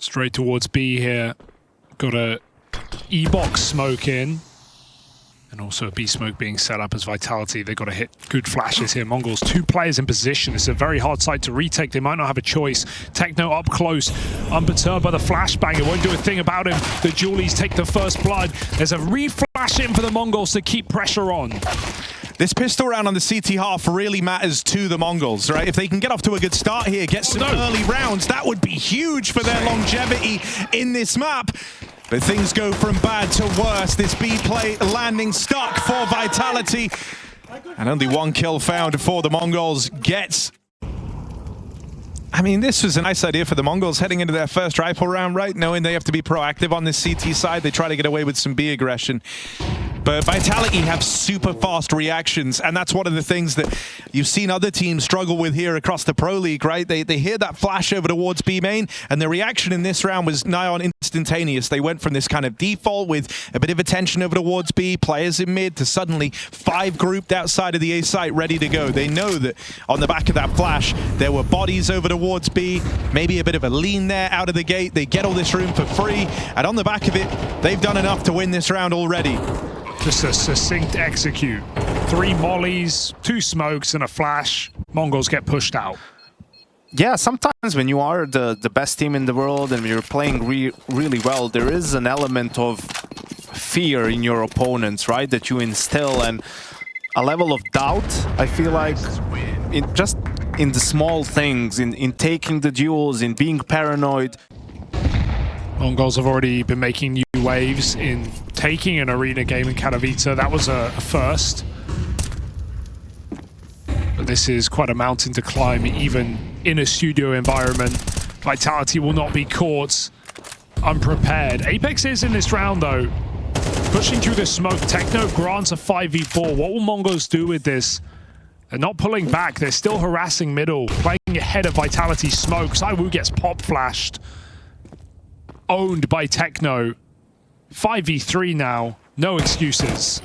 Straight towards B here. Got a E-box smoke in. And also a B smoke being set up as Vitality. They've got to hit good flashes here. Mongolz, 2 players in position. It's a very hard site to retake. They might not have a choice. Techno up close, unperturbed by the flashbang. It won't do a thing about him. The Julies take the first blood. There's a reflash in for the Mongolz to keep pressure on. This pistol round on the CT half really matters to the Mongolz, right? If they can get off to a good start here, get some early rounds, that would be huge for their longevity in this map. But things go from bad to worse. This B play landing stuck for Vitality. And only 1 kill found for the Mongolz gets... I mean, this was a nice idea for the Mongolz heading into their first rifle round, right? Knowing they have to be proactive on this CT side. They try to get away with some B aggression. But Vitality have super fast reactions, and that's one of the things that you've seen other teams struggle with here across the Pro League, right? They hear that flash over towards B main, and the reaction in this round was nigh on instantaneous. They went from this kind of default with a bit of attention over towards B, players in mid, to suddenly 5 grouped outside of the A site ready to go. They know that on the back of that flash, there were bodies over towards B, maybe a bit of a lean there out of the gate. They get all this room for free, and on the back of it, they've done enough to win this round already. Just a succinct execute. 3 mollies, 2 smokes, and a flash. Mongolz get pushed out. Yeah, sometimes when you are the best team in the world and you're playing really well, there is an element of fear in your opponents, right? That you instill, and a level of doubt, I feel like, just in the small things, in taking the duels, in being paranoid. Mongolz have already been making new waves in taking an arena game in Katowice. That was a first. But this is quite a mountain to climb, even in a studio environment. Vitality will not be caught unprepared. Apex is in this round, though. Pushing through the smoke. Techno grants a 5v4. What will Mongolz do with this? They're not pulling back. They're still harassing middle, playing ahead of Vitality smoke. Zaiwu gets pop flashed. Owned by Techno. 5v3 now. No excuses.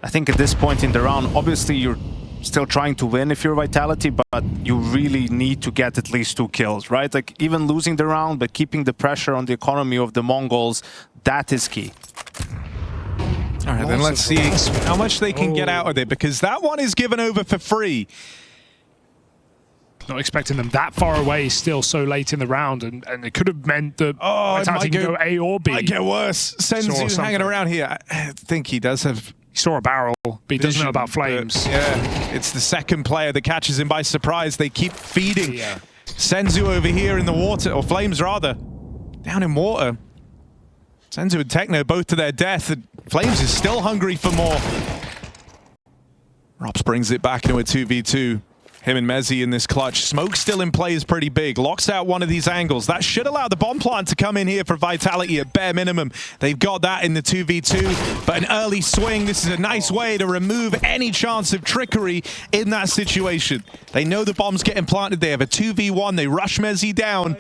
I think at this point in the round, obviously you're still trying to win if you're Vitality, but you really need to get at least 2 kills, right? Like, even losing the round, but keeping the pressure on the economy of the Mongolz, that is key. All right, then let's see how much they can get out of it, because that one is given over for free. Not expecting them that far away still so late in the round, and it could have meant that Vitality can go A or B. Might get worse. Senzu's hanging around here. I think he does have... He saw a barrel, but he doesn't know about flames. Yeah, it's the second player that catches him by surprise. They keep feeding Senzu over here in the water, or flames rather, down in water. Senzu and Techno both to their death, and Flames is still hungry for more. Rops brings it back into a 2v2. Him and Mezzi in this clutch. Smoke still in play is pretty big. Locks out one of these angles. That should allow the bomb plant to come in here for Vitality at bare minimum. They've got that in the 2v2, but an early swing. This is a nice way to remove any chance of trickery in that situation. They know the bomb's getting planted. They have a 2v1. They rush Mezzi down.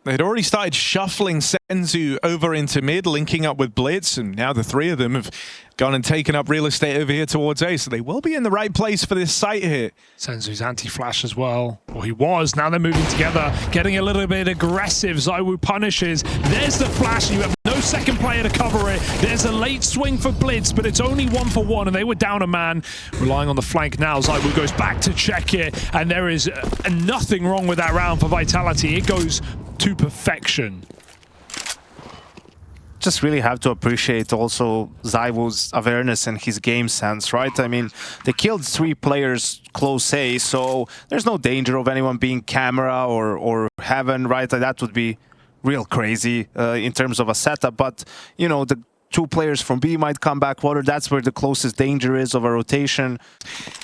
They'd already started shuffling Senzu over into mid, linking up with Blitz, and now the 3 of them have gone and taken up real estate over here towards A, so they will be in the right place for this site here. Senzu's anti-flash as well. Or he was. Now they're moving together, getting a little bit aggressive. Zaiwu punishes. There's the flash. You have no second player to cover it. There's a late swing for Blitz, but it's only 1-for-1, and they were down a man. Relying on the flank now. Zaiwu goes back to check it, and there is nothing wrong with that round for Vitality. It goes to perfection. Just really have to appreciate also Zaiwu's awareness and his game sense, right? I mean, they killed 3 players close A, so there's no danger of anyone being camera or heaven, right? That would be real crazy in terms of a setup, but, you know, the 2 players from B might come back water. That's where the closest danger is of a rotation.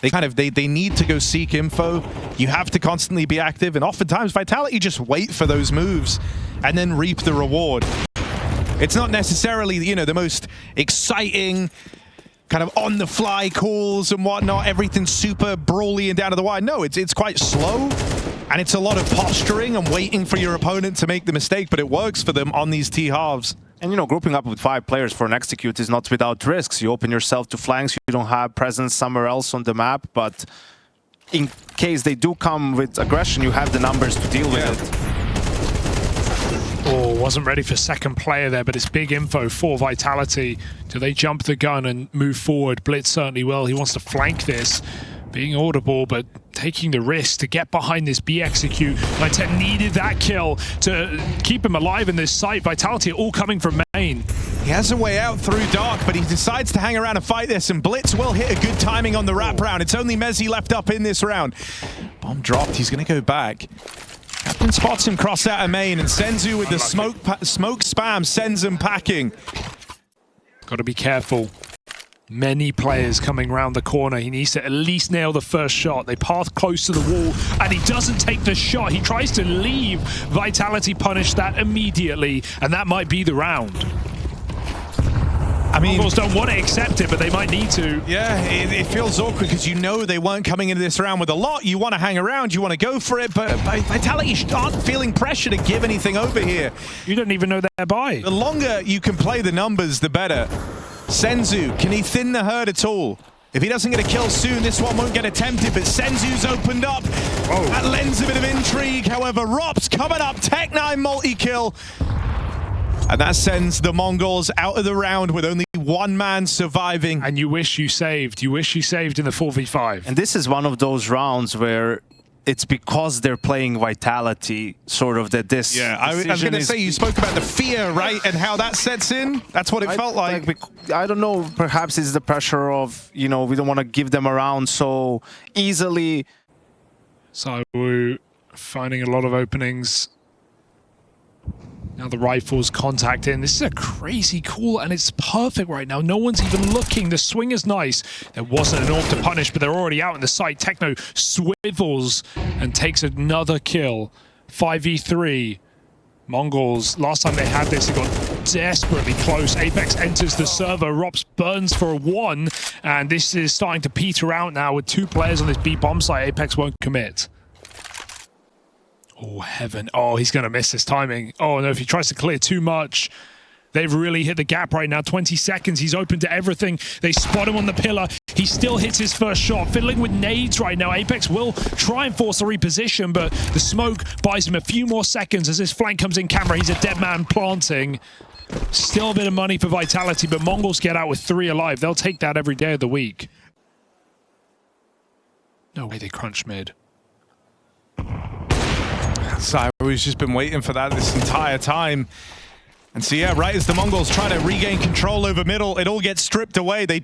They need to go seek info. You have to constantly be active, and oftentimes Vitality just wait for those moves and then reap the reward. It's not necessarily, you know, the most exciting kind of on-the-fly calls and whatnot, everything super brawly and down to the wire. No, it's quite slow, and it's a lot of posturing and waiting for your opponent to make the mistake, but it works for them on these T-halves. And, you know, grouping up with 5 players for an execute is not without risks. You open yourself to flanks, you don't have presence somewhere else on the map, but in case they do come with aggression, you have the numbers to deal with it. wasn't ready for second player there, but it's big info for Vitality. Do they jump the gun and move forward? Blitz certainly will. He wants to flank this. Being audible, but taking the risk to get behind this B execute. Vitality needed that kill to keep him alive in this site. Vitality all coming from main. He has a way out through dark, but he decides to hang around and fight this, and Blitz will hit a good timing on the wraparound. It's only Mezzi left up in this round. Bomb dropped, he's going to go back. Captain spots him crossed out of main, and Senzu with the smoke spam sends him packing. Got to be careful. Many players coming around the corner. He needs to at least nail the first shot. They pass close to the wall, and he doesn't take the shot. He tries to leave. Vitality punish that immediately, and that might be the round. I mean, Mongolz don't want to accept it, but they might need to. Yeah, it feels awkward because you know they weren't coming into this round with a lot. You want to hang around, you want to go for it, but Vitality aren't feeling pressure to give anything over here. You don't even know they're by. The longer you can play the numbers, the better. Senzu, can he thin the herd at all? If he doesn't get a kill soon, this one won't get attempted, but Senzu's opened up. Whoa. That lends a bit of intrigue. However, Rop's coming up, Tech9 multi-kill. And that sends the Mongols out of the round with only one man surviving. And you wish you saved. You wish you saved in the 4v5. And this is one of those rounds where it's because they're playing Vitality, sort of, that this. Yeah, I was going to say, you spoke about the fear, right? And how that sets in. That's what it felt like. I don't know, perhaps it's the pressure of, you know, we don't want to give them around so easily. ZywOo finding a lot of openings. Now the rifles contact in. This is a crazy call, and it's perfect right now. No one's even looking. The swing is nice. There wasn't an AWP to punish, but they're already out in the site. Techno swivels and takes another kill. 5v3. Mongolz, last time they had this, it got desperately close. Apex enters the server. Rops burns for a 1, and this is starting to peter out now with 2 players on this B bomb site. Apex won't commit. Oh, heaven. Oh, he's going to miss his timing. Oh, no, if he tries to clear too much. They've really hit the gap right now. 20 seconds. He's open to everything. They spot him on the pillar. He still hits his first shot. Fiddling with nades right now. Apex will try and force a reposition, but the smoke buys him a few more seconds as his flank comes in camera. He's a dead man planting. Still a bit of money for Vitality, but Mongolz get out with 3 alive. They'll take that every day of the week. No way they crunch mid. ZywOo's just been waiting for that this entire time. And so, yeah, right as the Mongols try to regain control over middle, it all gets stripped away. They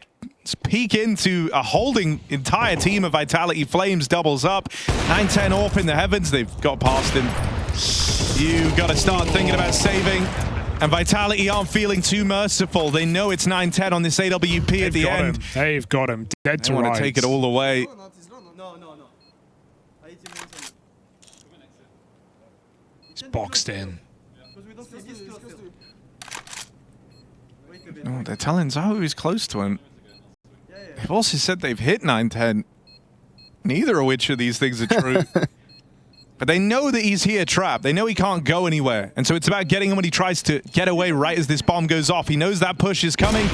peek into a holding entire team of Vitality. Flames doubles up. 9-10 AWP in the heavens. They've got past him. You got to start thinking about saving. And Vitality aren't feeling too merciful. They know it's 9-10 on this AWP at the end. They've got him dead to rights. They want to take it all away. He's boxed in. Oh, they're telling ZywOo he's close to him. They've also said they've hit 9-10. Neither of which of these things are true. But they know that he's here trapped. They know he can't go anywhere. And so it's about getting him when he tries to get away right as this bomb goes off. He knows that push is coming.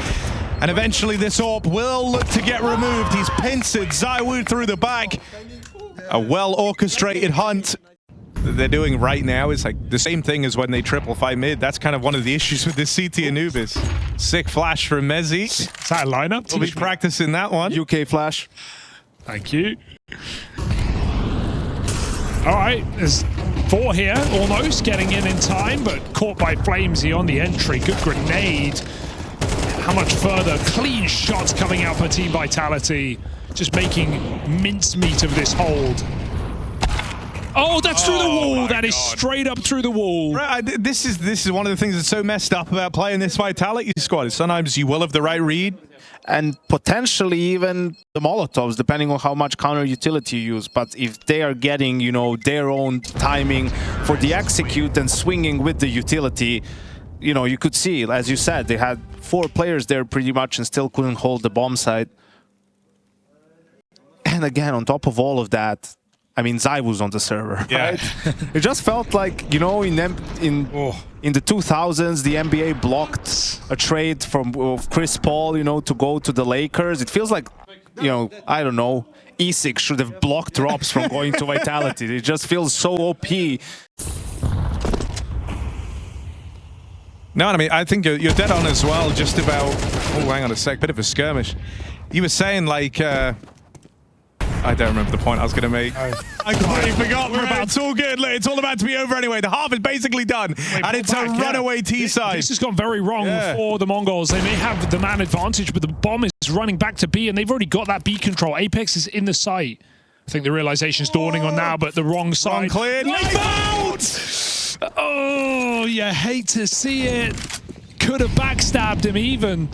And eventually this AWP will look to get removed. He's pincered ZywOo through the back. A well-orchestrated hunt that they're doing right now is like the same thing as when they triple fight mid. That's kind of one of the issues with this CT Anubis. Sick flash from Mezzi. Is that a lineup? We'll be practicing that one. UK flash. Thank you. All right, there's 4 here, almost getting in time, but caught by Flamesy on the entry. Good grenade. How much further? Clean shots coming out for Team Vitality. Just making mincemeat of this hold. Oh, that's through the wall. That is straight up through the wall. Right, this is one of the things that's so messed up about playing this Vitality squad. Sometimes you will have the right read. And potentially even the Molotovs, depending on how much counter utility you use. But if they are getting, you know, their own timing for the execute and swinging with the utility, you know, you could see, as you said, they had 4 players there pretty much and still couldn't hold the bomb site. And again, on top of all of that, I mean, ZywOo's on the server, right? It just felt like, you know, in the 2000s, the NBA blocked a trade from Chris Paul, you know, to go to the Lakers. It feels like, you know, I don't know, E6 should have blocked Rops from going to Vitality. It just feels so OP. No, I mean, I think you're dead on as well, just about... Oh, hang on a sec, bit of a skirmish. You were saying, like... I don't remember the point I was going to make. I completely forgot. It's all good. Look, it's all about to be over anyway. The half is basically done, and it's a runaway T-side. This has gone very wrong for the Mongols. They may have the man advantage, but the bomb is running back to B, and they've already got that B control. Apex is in the site. I think the realization's dawning on now, but the wrong side. Cleared. Knife out! Oh, you hate to see it. Could have backstabbed him even.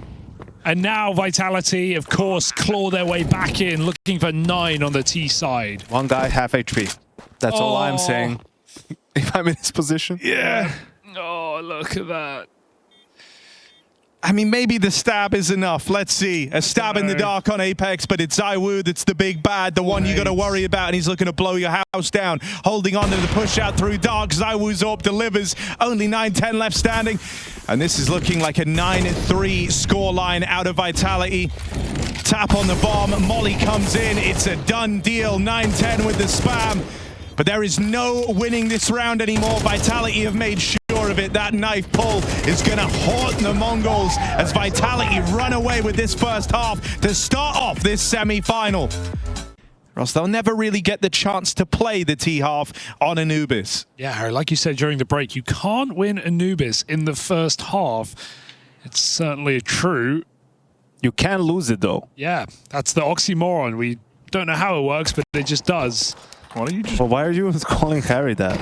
And now Vitality, of course, claw their way back in, looking for 9 on the T side. One guy, half HP. That's all I'm saying. If I'm in this position. Yeah. Oh, look at that. I mean, maybe the stab is enough. Let's see. A stab in the dark on Apex, but it's ZywOo that's the big bad, the one you got to worry about, and he's looking to blow your house down. Holding on to the push out through dark. ZywOo's up, delivers. Only 9-10 left standing. And this is looking like a 9-3 scoreline out of Vitality. Tap on the bomb. Molly comes in. It's a done deal. 9-10 with the spam. But there is no winning this round anymore. Vitality have made sure of it. That knife pull is going to haunt the Mongols as Vitality run away with this first half to start off this semi-final. Or else they'll never really get the chance to play the T-half on Anubis. Yeah, Harry, like you said during the break, you can't win Anubis in the first half. It's certainly true. You can lose it, though. Yeah, that's the oxymoron. We don't know how it works, but it just does. Why don't you just... Well, why are you calling Harry that?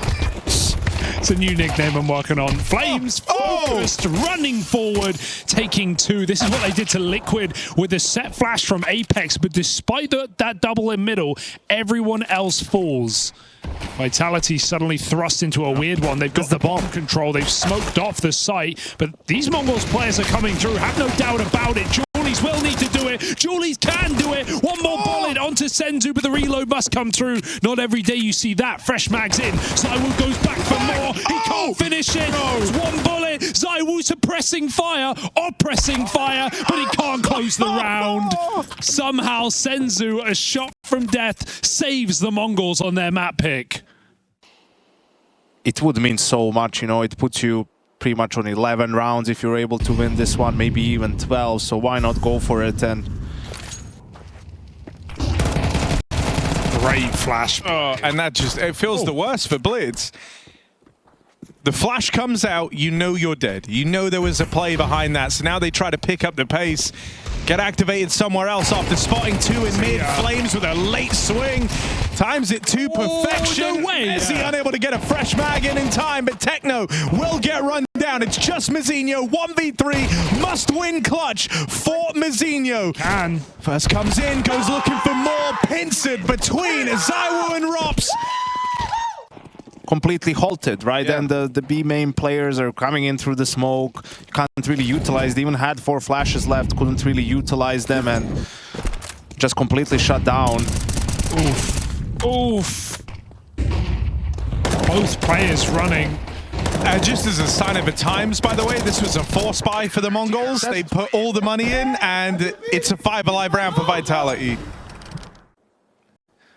It's a new nickname I'm working on. Flames focused, running forward, taking 2. This is what they did to Liquid with the set flash from Apex, but despite that double in middle, everyone else falls. Vitality suddenly thrust into a weird one. They've got the bomb control. They've smoked off the site, but these Mongols players are coming through. Have no doubt about it. Julies will need to do it. Julies can do it. One more bullet onto Senzu, but the reload must come through. Not every day you see that. Fresh mags in. ZywOo goes back for more. He can't finish it. It's one bullet. ZywOo suppressing fire, oppressing fire, but he can't close the round. Somehow Senzu, a shot from death, saves the Mongols on their map pick. It would mean so much, you know, it puts you pretty much on 11 rounds if you're able to win this one, maybe even 12, so why not go for it? And great flash. And that just, it feels the worst for Blitz. The flash comes out, you know you're dead. You know there was a play behind that, so now they try to pick up the pace. Get activated somewhere else after spotting 2 in mid. Flames with a late swing. Times it to perfection. No way. Messi unable to get a fresh mag in time, but Techno will get run down. It's just Mazinho. 1v3. Must win clutch for Mazinho. First comes in, goes looking for more. Pincered between ZywOo and Rops. completely halted, right? And the B main players are coming in through the smoke. Can't really utilize. They even had 4 flashes left, couldn't really utilize them, and just completely shut down. Oof. Oof. Both players running. Just as a sign of the times, by the way, this was a force buy for the Mongols. They put all the money in, and it's a 5 alive round for Vitality.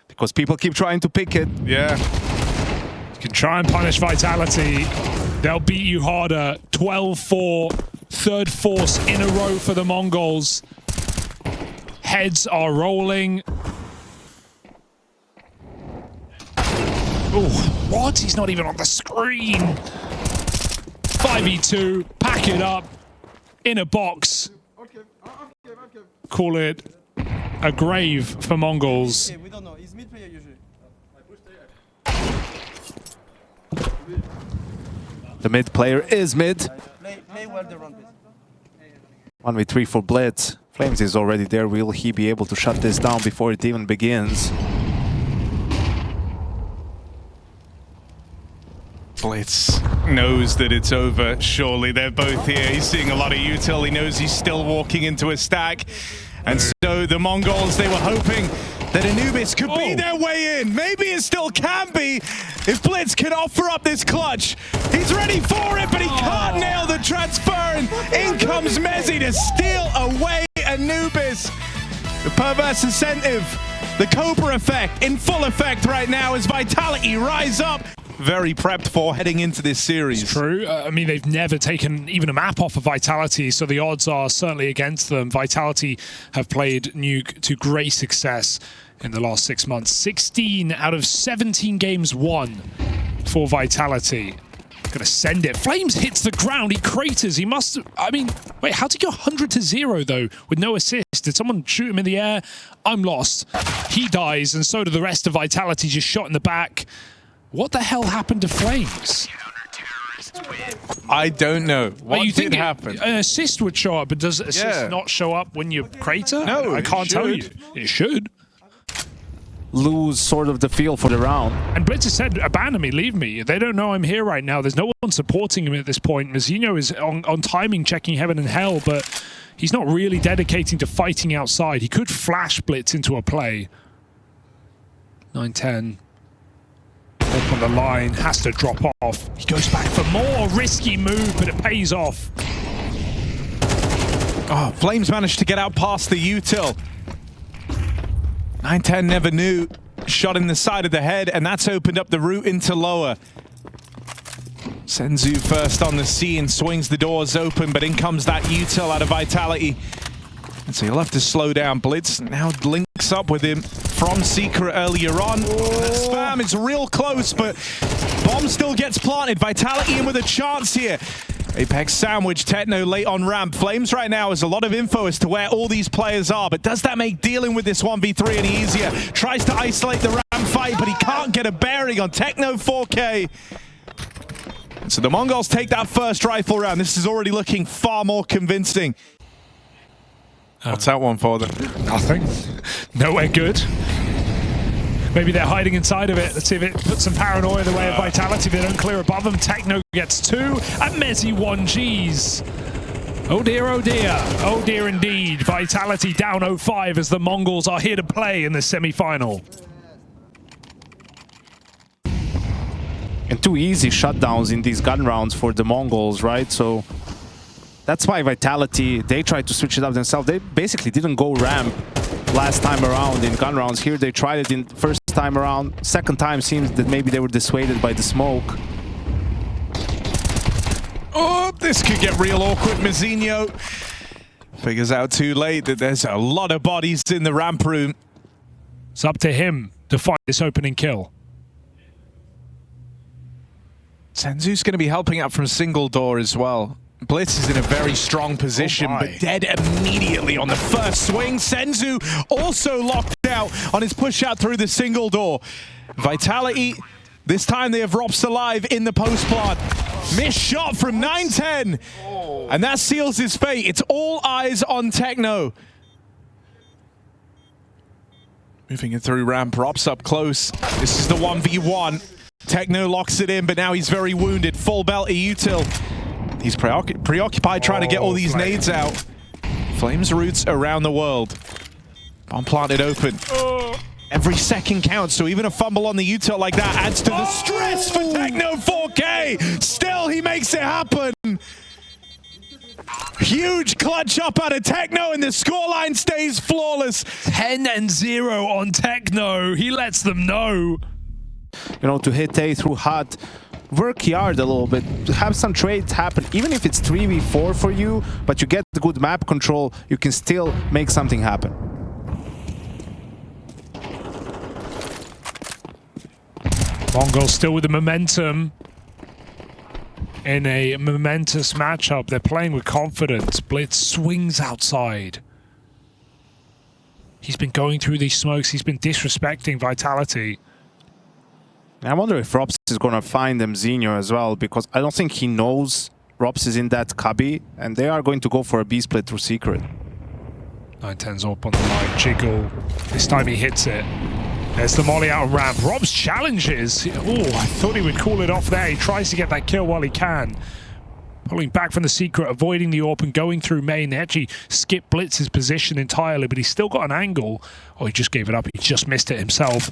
Because people keep trying to pick it. Yeah. You can try and punish Vitality. They'll beat you harder. 12-4, third force in a row for the Mongols. Heads are rolling. Oh, what? He's not even on the screen. 5v2, pack it up, in a box. Call it a grave for Mongolz. We don't know. He's mid player usually. The mid player is mid. Play well the run, please. 1v3 for Blitz. Flames is already there. Will he be able to shut this down before it even begins? Blitz knows that it's over. Surely they're both here. He's seeing a lot of util. He knows he's still walking into a stack. And so the Mongols, they were hoping that Anubis could be their way in. Maybe it still can be if Blitz can offer up this clutch. He's ready for it, but he can't nail the transfer. And in comes Mezzi to steal away Anubis. The perverse incentive, the Cobra effect in full effect right now as Vitality rise up. very prepped for heading into this series. It's true. I mean, they've never taken even a map off of Vitality, so the odds are certainly against them. Vitality have played Nuke to great success in the last 6 months. 16 out of 17 games won for Vitality. Gonna send it. Flames hits the ground. He craters. He must. I mean, wait. How did he go 100-0 though with no assist? Did someone shoot him in the air? I'm lost. He dies, and so do the rest of Vitality. Just shot in the back. What the hell happened to Flames? I don't know. What did happen? An assist would show up, but does assist not show up when you crater? No, I can't tell you. It should. Lose sort of the feel for the round. And Blitz has said, abandon me, leave me. They don't know I'm here right now. There's no one supporting him at this point. Mazzino is on timing, checking heaven and hell, but he's not really dedicating to fighting outside. He could flash Blitz into a play. 9-10. Up on the line, has to drop off. He goes back for more. Risky move, but it pays off. Oh, Flames managed to get out past the util. 9-10 never knew. Shot in the side of the head, and that's opened up the route into lower. Senzu first on the scene, swings the doors open, but in comes that util out of Vitality. And so he'll have to slow down. Blitz now links up with him from Secret earlier on. The spam is real close, but bomb still gets planted. Vitality in with a chance here. Apex sandwich, Techno late on ramp. Flames right now has a lot of info as to where all these players are, but does that make dealing with this 1v3 any easier? Tries to isolate the ramp fight, but he can't get a bearing on Techno 4K. So the Mongols take that first rifle round. This is already looking far more convincing. What's that one for them? Nothing. Nowhere good. Maybe they're hiding inside of it. Let's see if it puts some paranoia in the way of Vitality. They don't clear above them. Techno gets 2, and Mezzi 1 Gs. Oh dear, oh dear. Oh dear indeed. Vitality down 0-5 as the Mongols are here to play in the semi-final. And 2 easy shutdowns in these gun rounds for the Mongols, right? So that's why Vitality, they tried to switch it up themselves. They basically didn't go ramp last time around in gun rounds. Here they tried it in first time around. Second time seems that maybe they were dissuaded by the smoke. Oh, this could get real awkward. Mazzino figures out too late that there's a lot of bodies in the ramp room. It's up to him to find this opening kill. Senzu's going to be helping out from single door as well. Blitz is in a very strong position, but dead immediately on the first swing. Senzu also locked out on his push out through the single door. Vitality, this time they have Rops alive in the post plant. Missed shot from 9-10, and that seals his fate. It's all eyes on Techno. Moving it through ramp, Rops up close. This is the 1v1. Techno locks it in, but now he's very wounded. Full belt util. He's preoccupied trying to get all these nades out. Flames roots around the world. Bomb planted open. Every second counts, so even a fumble on the util like that adds to the stress for Techno 4K. Still, he makes it happen. Huge clutch up out of Techno, and the scoreline stays flawless. 10-0 on Techno. He lets them know. You know, to hit A through HUD, work hard a little bit, have some trades happen. Even if it's 3v4 for you, but you get the good map control, you can still make something happen. Mongolz still with the momentum. In a momentous matchup, they're playing with confidence. Blitz swings outside. He's been going through these smokes. He's been disrespecting Vitality. I wonder if Rops is going to find them Xenio as well, because I don't think he knows Rops is in that cubby, and they are going to go for a B split through Secret. 9-10's up on the line. Jiggle. This time he hits it. There's the molly out of ramp. Robs challenges. Oh, I thought he would call it off there. He tries to get that kill while he can. Pulling back from the Secret, avoiding the AWP and going through main. They actually skip Blitz's position entirely, but he's still got an angle. Oh, he just gave it up. He just missed it himself.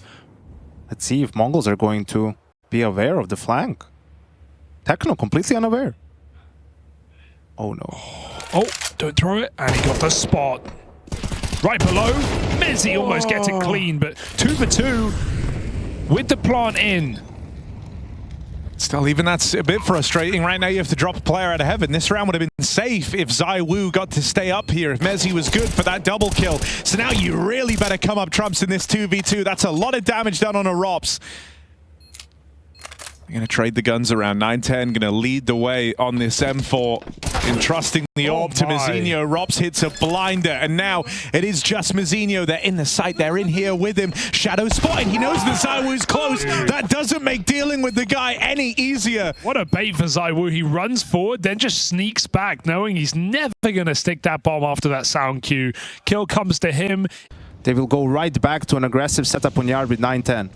Let's see if Mongols are going to be aware of the flank. Techno completely unaware. Oh no. Oh, don't throw it. And he got the spot. Right below. Mizzy almost gets it clean, but 2 for 2 with the plant in. Still, even that's a bit frustrating. Right now, you have to drop a player out of heaven. This round would have been safe if ZywOo got to stay up here, if Mezzy was good for that double kill. So now you really better come up trumps in this 2v2. That's a lot of damage done on a Rops. They're going to trade the guns around. 9-10 going to lead the way on this M4. Entrusting the orb to Mezzinho. Rops hits a blinder, and now it is just Mezzinho. They're in the site. They're in here with him. Shadow spotting. He knows that ZywOo's close. That doesn't make dealing with the guy any easier. What a bait for ZywOo. He runs forward, then just sneaks back, knowing he's never going to stick that bomb after that sound cue. Kill comes to him. They will go right back to an aggressive setup on Yard with 9-10.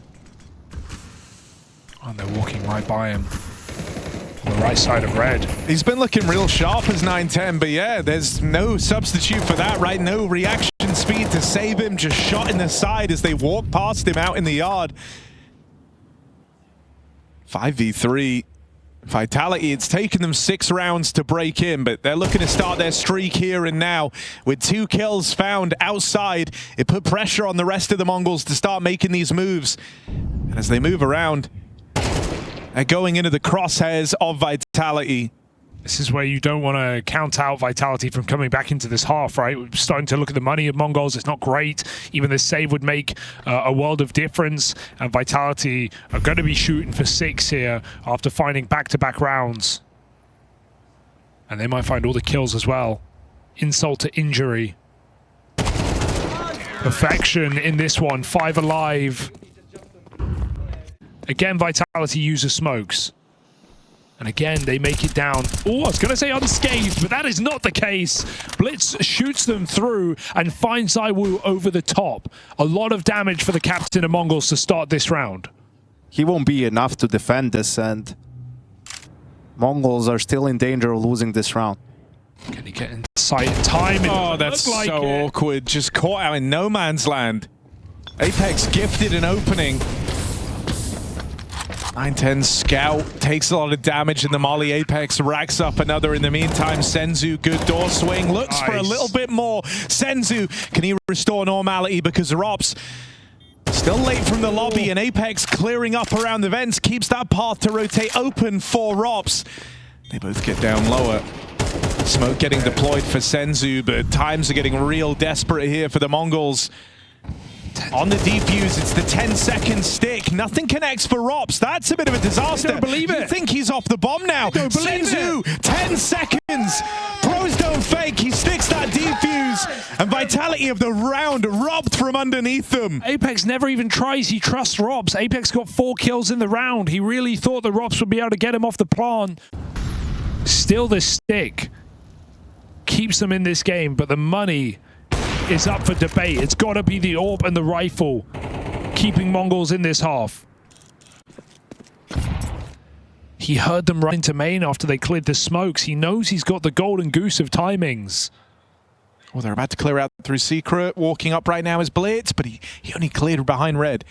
And they're walking right by him. On the right side of red. He's been looking real sharp as 9-10, but yeah, there's no substitute for that, right? No reaction speed to save him. Just shot in the side as they walk past him out in the yard. 5v3. Vitality, it's taken them 6 rounds to break in, but they're looking to start their streak here and now. With 2 kills found outside, it put pressure on the rest of the Mongols to start making these moves. And as they move around, they're going into the crosshairs of Vitality. This is where you don't want to count out Vitality from coming back into this half, right? We're starting to look at the money of Mongolz. It's not great. Even this save would make a world of difference. And Vitality are going to be shooting for 6 here after finding back-to-back rounds. And they might find all the kills as well. Insult to injury. Perfection in this one. 5 alive. Again, Vitality uses smokes. And again, they make it down. Oh, I was going to say unscathed, but that is not the case. Blitz shoots them through and finds ZywOo over the top. A lot of damage for the captain of Mongolz to start this round. He won't be enough to defend this, and Mongols are still in danger of losing this round. Can he get inside in time? Oh, that's so awkward. Just caught out in no man's land. Apex gifted an opening. 9-10 scout takes a lot of damage in the molly. Apex racks up another in the meantime. Senzu, good door swing, looks for a little bit more. Senzu, can he restore normality? Because Rops still late from the lobby, and Apex clearing up around the vents keeps that path to rotate open for Rops. They both get down lower. Smoke getting deployed for Senzu, but times are getting real desperate here for the Mongols. On the defuse, it's the 10-second stick. Nothing connects for Rops. That's a bit of a disaster. I don't believe it. You think he's off the bomb now. Senzu, 10 seconds. Pros don't fake. He sticks that defuse. And Vitality of the round robbed from underneath them. Apex never even tries. He trusts Rops. Apex got 4 kills in the round. He really thought the Rops would be able to get him off the plant. Still, the stick keeps them in this game, but the money is up for debate. It's got to be the orb and the rifle keeping Mongolz in this half. He heard them run into main after they cleared the smokes. He knows he's got the golden goose of timings. Well, they're about to clear out through Secret. Walking up right now is Blitz, but he only cleared behind red.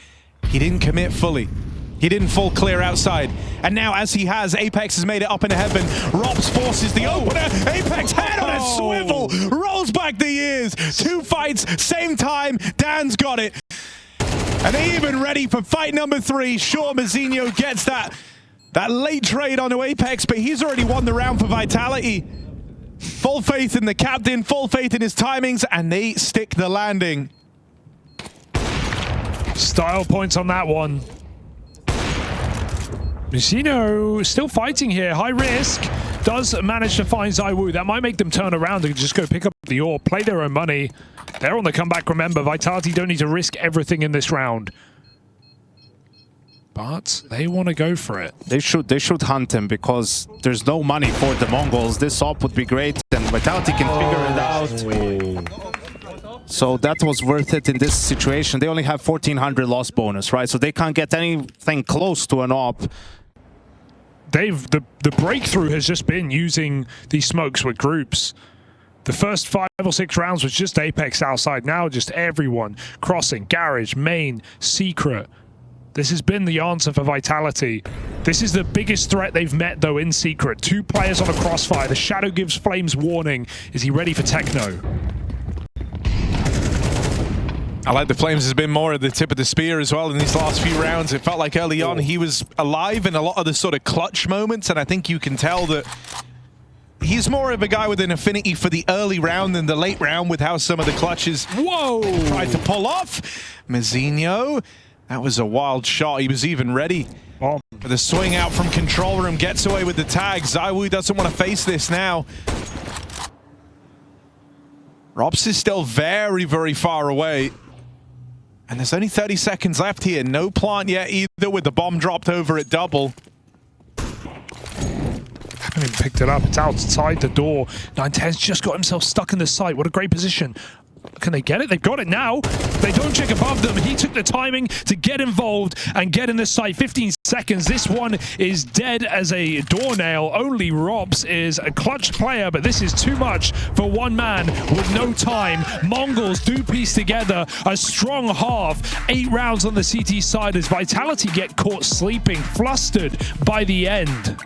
He didn't commit fully. He didn't full clear outside. And now, as he has, Apex has made it up into heaven. Rops forces the opener. Apex head on a swivel. Rolls back the ears. 2 fights, same time. Dan's got it. And they're even ready for fight number 3. Sure, Mezzinho gets that late trade onto Apex, but he's already won the round for Vitality. Full faith in the captain, full faith in his timings, and they stick the landing. Style points on that one. Mezzinho still fighting here, high risk, does manage to find ZywOo. That might make them turn around and just go pick up the orb, play their own money. They're on the comeback, remember. Vitality don't need to risk everything in this round. But they want to go for it. They should hunt him, because there's no money for the Mongols. This op would be great, and Vitality can figure it out. So that was worth it in this situation. They only have 1400 loss bonus, right? So they can't get anything close to an op. The breakthrough has just been using these smokes with groups. The first 5 or 6 rounds was just Apex outside. Now just everyone crossing, garage, main, secret. This has been the answer for Vitality. This is the biggest threat they've met, though, in secret. 2 players on a crossfire. The Shadow gives Flames warning. Is he ready for Techno? I like the Flames has been more at the tip of the spear as well in these last few rounds. It felt like early on he was alive in a lot of the sort of clutch moments, and I think you can tell that he's more of a guy with an affinity for the early round than the late round with how some of the clutches tried to pull off. Mazinho, that was a wild shot. He was even ready for the swing out from control room, gets away with the tag. ZywOo doesn't want to face this now. Robs is still very, very far away. And there's only 30 seconds left here. No plant yet either with the bomb dropped over at double. Haven't even picked it up. It's outside the door. 910's just got himself stuck in the site. What a great position. Can they get it? They've got it now. They don't check above them. He took the timing to get involved and get in the site. 15 seconds. This one is dead as a doornail. Only Robs is a clutch player, but this is too much for one man with no time. Mongolz do piece together a strong half. 8 rounds on the CT side as Vitality get caught sleeping, flustered by the end.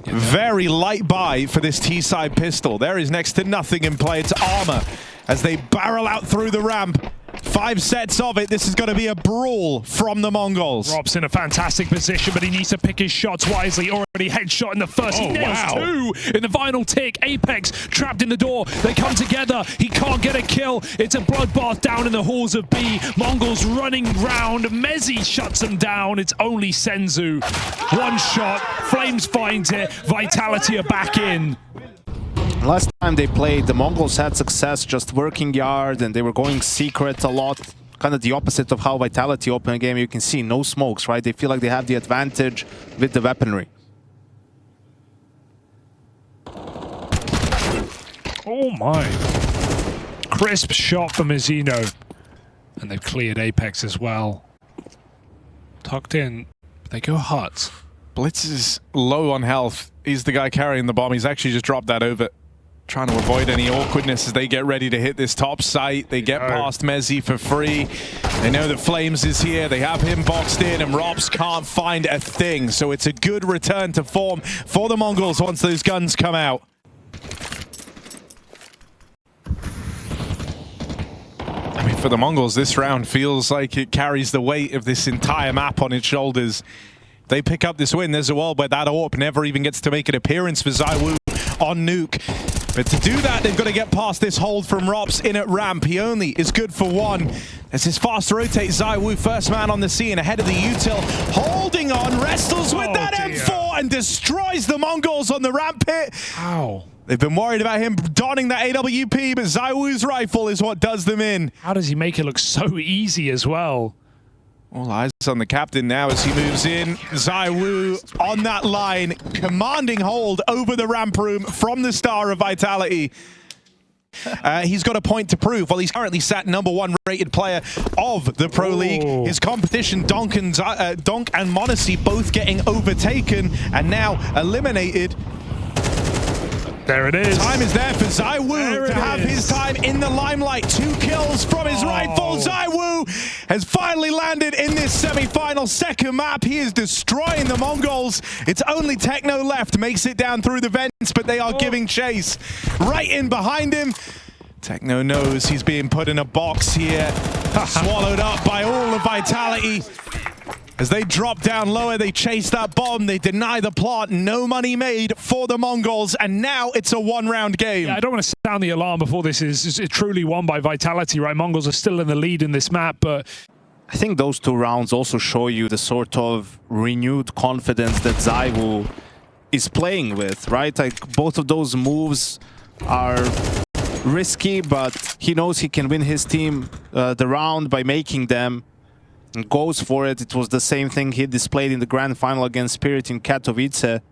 Very light buy for this T-side pistol. There is next to nothing in play. It's armor as they barrel out through the ramp. 5 sets of it. This is going to be a brawl from the Mongolz. Rob's in a fantastic position, but he needs to pick his shots wisely. Already headshot in the first. He nails 2 in the final tick. Apex trapped in the door. They come together. He can't get a kill. It's a bloodbath down in the halls of B. Mongolz running round. Mezzi shuts him down. It's only Senzu. 1 shot. Flames finds it. Vitality are back in. Last time they played, the Mongols had success just working yard and they were going secret a lot. Kind of the opposite of how Vitality open a game. You can see no smokes, right? They feel like they have the advantage with the weaponry. Oh my. Crisp shot from Mazinho. And they've cleared Apex as well. Tucked in. They go hut. Blitz is low on health. He's the guy carrying the bomb. He's actually just dropped that over. Trying to avoid any awkwardness as they get ready to hit this top site. They get past Mezzi for free. They know that Flames is here. They have him boxed in and Robs can't find a thing. So it's a good return to form for the Mongols once those guns come out. I mean, for the Mongols, this round feels like it carries the weight of this entire map on its shoulders. They pick up this win. There's a world where that AWP never even gets to make an appearance for ZywOo on Nuke. But to do that, they've got to get past this hold from Robs in at ramp. He only is good for 1. As his fast rotate, ZywOo, first man on the scene, ahead of the util, holding on, wrestles with that M4 and destroys the Mongols on the ramp pit. Ow. They've been worried about him donning that AWP, but ZywOo's rifle is what does them in. How does he make it look so easy as well? All eyes on the captain now as he moves in. ZywOo on that line, commanding hold over the ramp room from the star of Vitality. He's got a point to prove. Well, he's currently sat #1 rated player of the Pro League. His competition, Donk and Monacy, both getting overtaken and now eliminated. There it is. Time is there for ZywOo to have his time in the limelight. 2 kills from his rifle. ZywOo has finally landed in this semi-final second map. He is destroying the Mongols. It's only Techno left. Makes it down through the vents, but they are giving chase. Right in behind him. Techno knows he's being put in a box here. Swallowed up by all of Vitality. As they drop down lower, they chase that bomb, they deny the plant, no money made for the Mongols, and now it's a 1-round game. Yeah, I don't want to sound the alarm before this is truly won by Vitality, right? Mongols are still in the lead in this map, but I think those 2 rounds also show you the sort of renewed confidence that ZywOo is playing with, right? Like, both of those moves are risky, but he knows he can win his team the round by making them. And goes for it. It was the same thing he displayed in the grand final against Spirit in Katowice.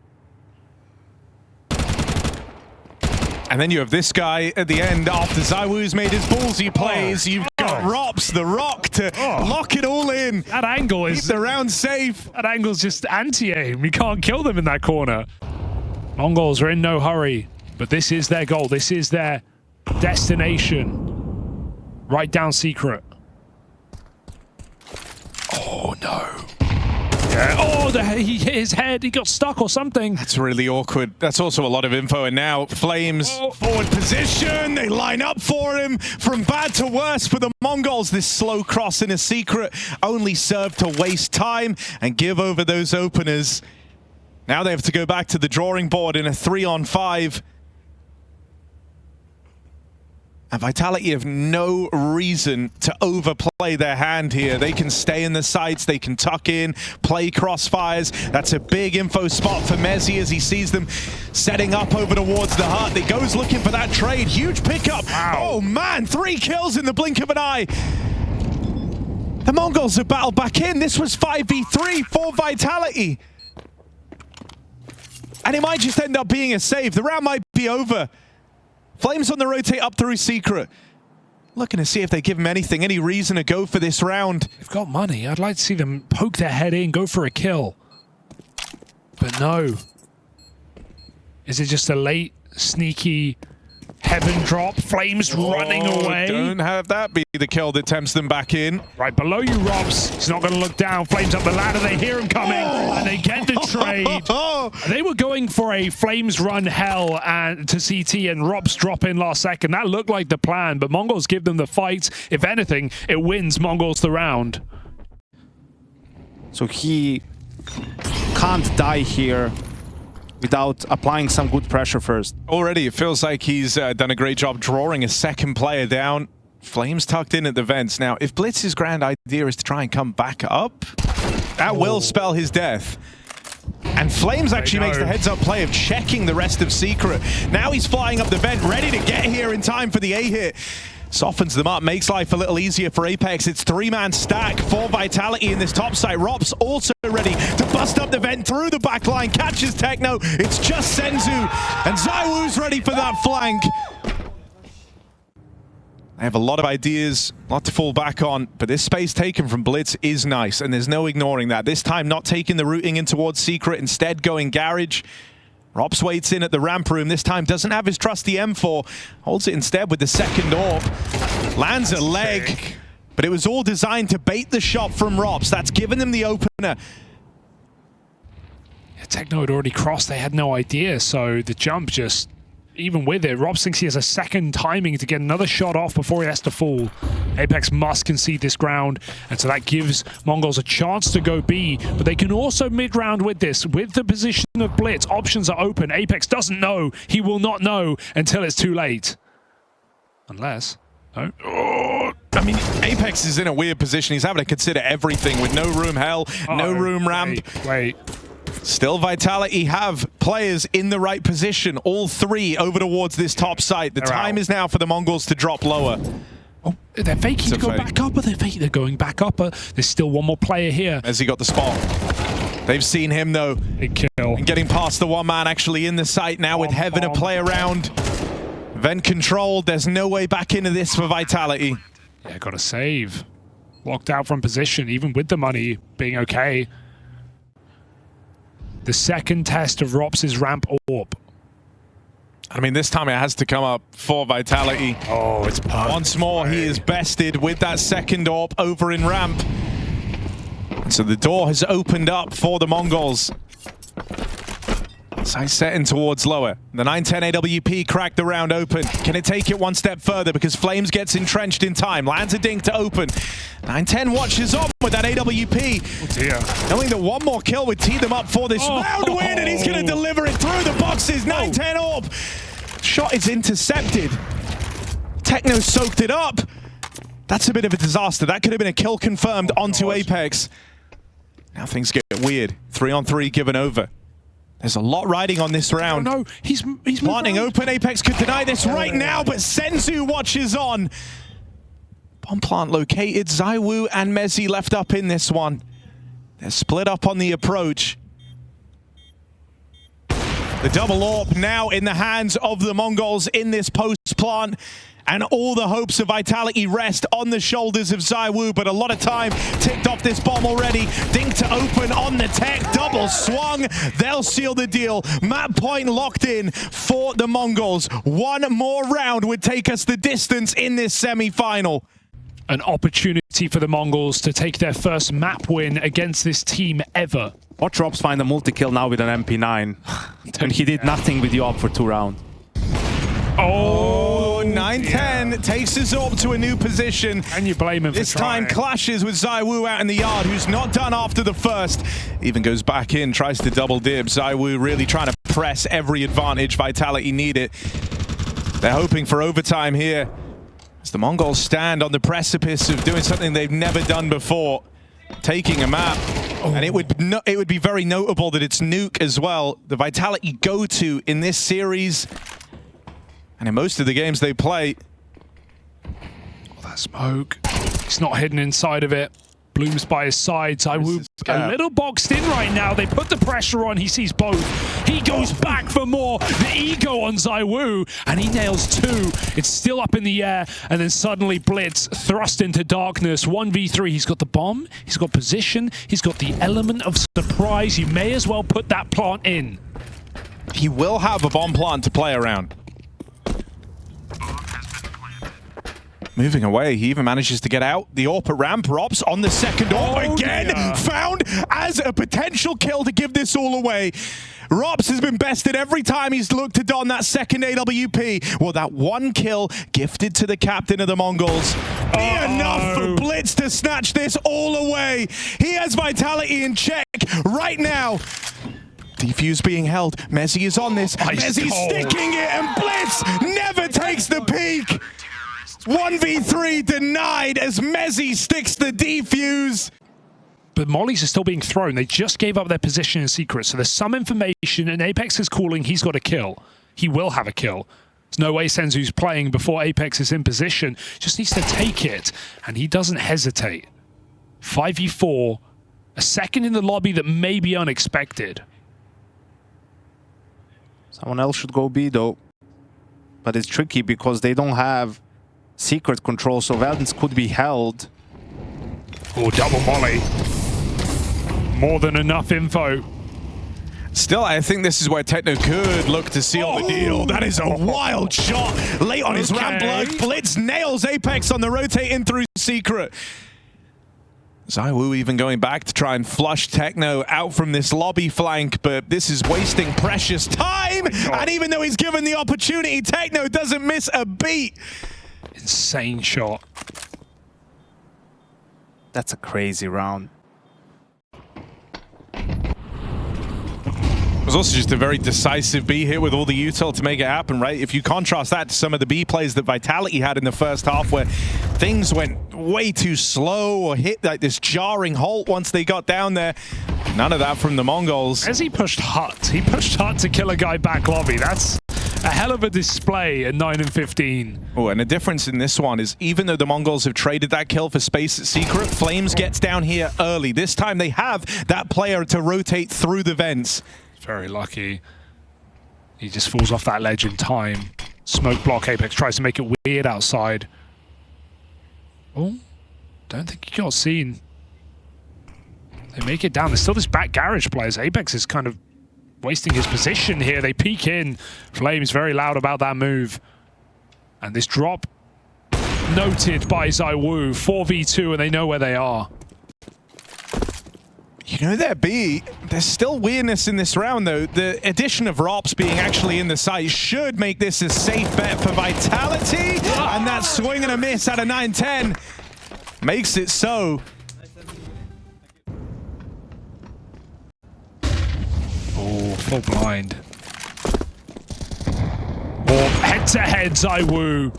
And then you have this guy at the end after ZywOo's made his ballsy plays. You've got Robs, the Rock, to lock it all in. That angle is... Keep the round safe. That angle's just anti-aim. You can't kill them in that corner. Mongols are in no hurry, but this is their goal. This is their destination. Right down secret. Oh no. Yeah. Oh, he hit his head. He got stuck or something. That's really awkward. That's also a lot of info. And now Flames forward position. They line up for him. From bad to worse for the Mongolz. This slow cross in a secret only served to waste time and give over those openers. Now they have to go back to the drawing board in a 3-on-5. And Vitality have no reason to overplay their hand here. They can stay in the sights, they can tuck in, play crossfires. That's a big info spot for Mezzi as he sees them setting up over towards the hut. He goes looking for that trade. Huge pickup. Wow. Oh man, 3 kills in the blink of an eye. The Mongolz have battled back in. This was 5v3 for Vitality. And it might just end up being a save. The round might be over. Flames on the rotate up through Secret. Looking to see if they give him anything, any reason to go for this round. They've got money. I'd like to see them poke their head in, go for a kill. But no. Is it just a late, sneaky heaven drop? Flames running away. Don't have that be the kill that tempts them back in. Right below you, Robs. He's not going to look down. Flames up the ladder. They hear him coming, and they get the trade. They were going for a Flames run hell and to CT, and Robs drop in last second. That looked like the plan, but Mongolz give them the fight. If anything, it wins Mongolz the round. So he can't die here without applying some good pressure first. Already, it feels like he's done a great job drawing a second player down. Flames tucked in at the vents. Now, if Blitz's grand idea is to try and come back up, that will spell his death. And Flames actually makes the heads-up play of checking the rest of Secret. Now he's flying up the vent, ready to get here in time for the A-hit. Softens them up, makes life a little easier for Apex. It's 3-man stack for Vitality in this top site. Rop's also ready to bust up the vent through the back line, catches Techno. It's just Senzu, and ZywOo's ready for that flank. They have a lot of ideas, a lot to fall back on, but this space taken from Blitz is nice, and there's no ignoring that. This time, not taking the routing in towards Secret, instead going Garage. Rops waits in at the ramp room. This time doesn't have his trusty M4. Holds it instead with the second AWP. Lands a leg, but it was all designed to bait the shot from Rops. That's given them the opener. Yeah, Techno had already crossed. They had no idea, so the jump just... Even with it, Rob thinks he has a second timing to get another shot off before he has to fall. Apex must concede this ground, and so that gives Mongolz a chance to go B, but they can also mid-round with this. With the position of Blitz, options are open. Apex doesn't know. He will not know until it's too late. Unless... No. Oh, I mean, Apex is in a weird position. He's having to consider everything with no room hell, no room ramp. Wait. Still, Vitality have players in the right position. All 3 over towards this top site. The time is now for the Mongolz to drop lower. Oh, they're faking to go back up. They're going back up. There's still one more player here. As he got the spot. They've seen him, though. Big kill. And getting past the one man actually in the site now with Heaven to play around. Vent controlled. There's no way back into this for Vitality. Yeah, got to save. Locked out from position, even with the money being okay. The second test of Rops' ramp AWP. I mean, this time it has to come up for Vitality. Oh, it's perfect. Once more, he is bested with that second AWP over in ramp. So the door has opened up for the Mongolz. Sight setting towards lower. The 910 AWP cracked the round open. Can it take it one step further? Because Flames gets entrenched in time. Lands a dink to open. 910 watches on with that AWP. Oh dear. Knowing that one more kill would tee them up for this round win, and he's going to deliver it through the boxes. 910 AWP. Shot is intercepted. Techno soaked it up. That's a bit of a disaster. That could have been a kill confirmed onto Apex. Now things get weird. 3-on-3 given over. There's a lot riding on this round. No, he's planting open. Apex could deny this right now, but Senzu watches on. Bomb plant located. ZywOo and Mezzi left up in this one. They're split up on the approach. The double AWP now in the hands of the Mongolz in this post plant. And all the hopes of Vitality rest on the shoulders of ZywOo, but a lot of time ticked off this bomb already. Dink to open on the tech, double swung. They'll seal the deal. Map point locked in for the Mongolz. One more round would take us the distance in this semi-final. An opportunity for the Mongols to take their first map win against this team ever. Watch Robs find a multi-kill now with an MP9. And he did nothing with the AWP for 2 rounds. Oh, 9-10 takes his AWP to a new position. And you blame him for This time clashes with ZywOo out in the yard, who's not done after the first. Even goes back in, tries to double dib. ZywOo really trying to press every advantage Vitality need it. They're hoping for overtime here, as the Mongols stand on the precipice of doing something they've never done before, taking a map. Oh. And it would be very notable that it's Nuke as well, the Vitality go-to in this series. And in most of the games they play. Oh, that smoke. He's not hidden inside of it. Bloom's by his side. ZywOo a little boxed in right now. They put the pressure on. He sees both. He goes back for more. The ego on ZywOo, and he nails 2. It's still up in the air, and then suddenly Blitz thrust into darkness. 1v3. He's got the bomb. He's got position. He's got the element of surprise. You may as well put that plant in. He will have a bomb plant to play around. Moving away, he even manages to get out. The AWP ramp, Robs on the second AWP again, found as a potential kill to give this all away. Robs has been bested every time he's looked to don that second AWP. Well, that 1 kill gifted to the captain of the Mongols. Be enough for Blitz to snatch this all away. He has Vitality in check right now. Defuse being held. Mezzi is on this. Mezzi's sticking it, and Blitz never takes the peek. 1v3 denied as Mezzi sticks the defuse. But mollies are still being thrown. They just gave up their position in secret. So there's some information, and Apex is calling he's got a kill. He will have a kill. There's no way Senzu's playing before Apex is in position. Just needs to take it, and he doesn't hesitate. 5v4, a second in the lobby that may be unexpected. Someone else should go B though. But it's tricky because they don't have secret control, so Valdens could be held. Oh, double molly. More than enough info. Still, I think this is where Techno could look to seal the deal. That is a wild shot. Late on his ramp blood. Blitz nails Apex on the rotate in through secret. ZywOo even going back to try and flush Techno out from this lobby flank, but this is wasting precious time. And even though he's given the opportunity, Techno doesn't miss a beat. Insane shot. That's a crazy round. It was also just a very decisive B hit with all the util to make it happen, right? If you contrast that to some of the B plays that Vitality had in the first half, where things went way too slow or hit like this jarring halt once they got down there. None of that from the Mongols. As he pushed Hut. He pushed Hut to kill a guy back lobby. That's a hell of a display at 9 and 15. Oh, and the difference in this one is even though the Mongols have traded that kill for space at secret, Flames gets down here early. This time they have that player to rotate through the vents. Very lucky. He just falls off that ledge in time. Smoke block. Apex tries to make it weird outside. Oh, don't think he got seen. They make it down. There's still this back garage players. Apex is kind of wasting his position here. They peek in. Flames very loud about that move. And this drop noted by ZywOo. 4v2 and they know where they are. You know there be, there's still weirdness in this round though. The addition of Rops being actually in the site should make this a safe bet for Vitality. And that swing and a miss out of 9-10 makes it so. Oh, full blind. Or head-to-head ZywOo.